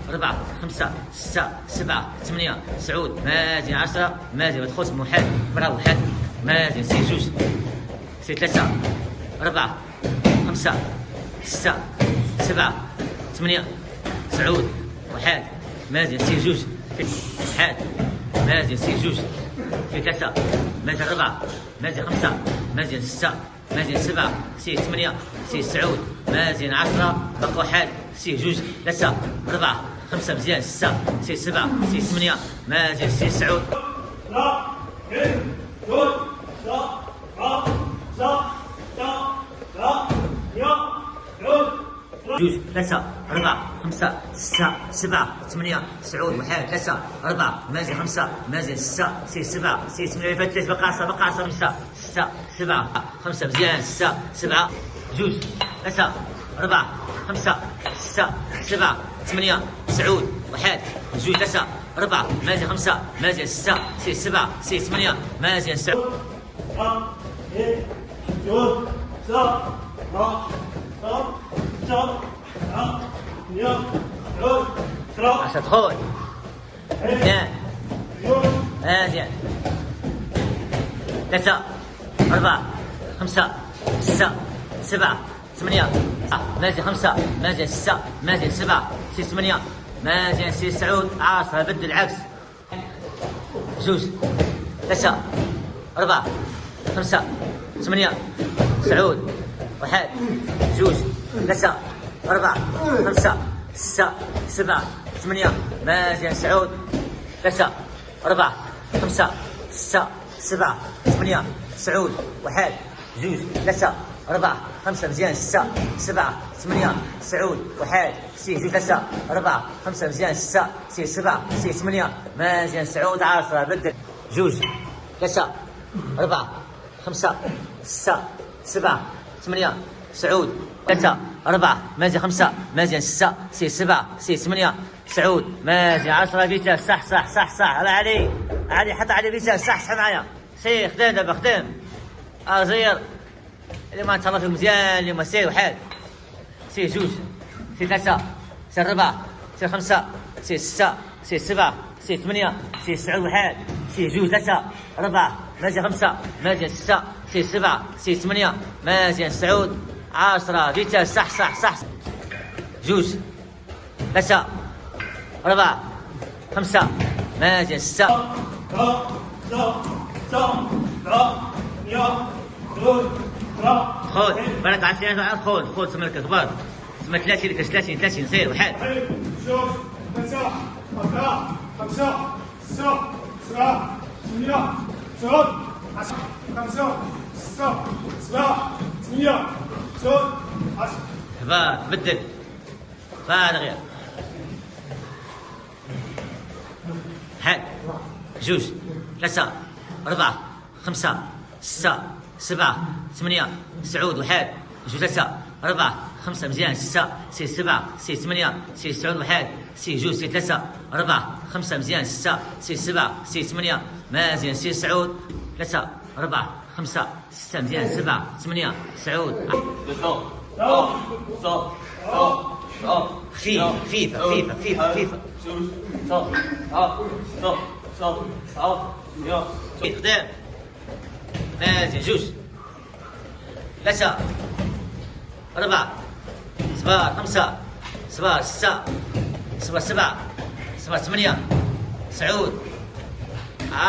4 5 6 7 8 9 مازن 10 مازن ما تخش موحد برا واحد مازن سي جوج سي 3 4 5 6 7 8 9 واحد مازن سي جوج واحد مازن سي جوج سي 3 مازن 4 مازن 5 مازن 6 مازن 7 سي 8 سي 9 مازن 10 باقي واحد سي جوج 3 4 5 مزيان 6 سي 7 سي 8 مازن سي 9 جوج 3 4 5 6 7 8 9 واحد 3 4 مازن 5 مازن 6 سي 7 سي 8 فات 3 باقي 10 باقي 10 5 6 7 5 مزيان 6 7 جوج 3 4 5 6 7 8 9 واحد جوج 3 4 مازن 5 مازن 6 سي 7 سي 8 مازن 9 عشرة دخول مزيان مازن 3 4 5 6 7 8 مازن 5 مازن 6 مازن 7 سي 8 مازن سي 9 10 بدل العكس جوج 3 4 5 8 9 واحد جوج 3 4 5 6 7 8 مازن 9 3 4 5 6 7 8 9 واحد جوج 3 4 5 مزيان 6 7 8 9 واحد سي جوج 3 4 5 مزيان 6 سي 7 سي 8 مازن 9 10 بدل جوج 3 4 5 6 7 8 9 3 4 مازن 5 مازن 6 سي 7 سي 8 9 مازن 10 فيتاس صح صح صح صح علي علي حط علي فيتاس صح صح معايا سي خدام دابا خدام زير اللي ما تهلا فيك مزيان اللي ما سي واحد سي جوج سي 3 سي 4 سي 5 سي 6 سي 7 سي 8 سي 9 واحد سي جوج 3 4 مازن 5 مازن 6 سي 7 سي 8 مازن 9 10 فيتاس صح صح صح جوج 3 4 5 مازن 6 خذ بالك عاد خذ تمرك كبار تما 30 كاش 30 30 سير واحد جوج 3 4 5 6 7 8 9 10 5 6 7 8 9 10 كبار بدل فارغ غير واحد جوج 3 4 5 6 7 8 9 واحد جوج 3 4 5 مزيان 6 سي 7 سي 8 سي 9 واحد سي جوج سي 3 4 5 مزيان 6 سي 7 سي 8 مازن سي 9 3 4 5 6 مزيان 7 8 9 خفيفة خدام مازن جوج 3 4 صبار 5 صبار 6 صبار 7 صبار 8 9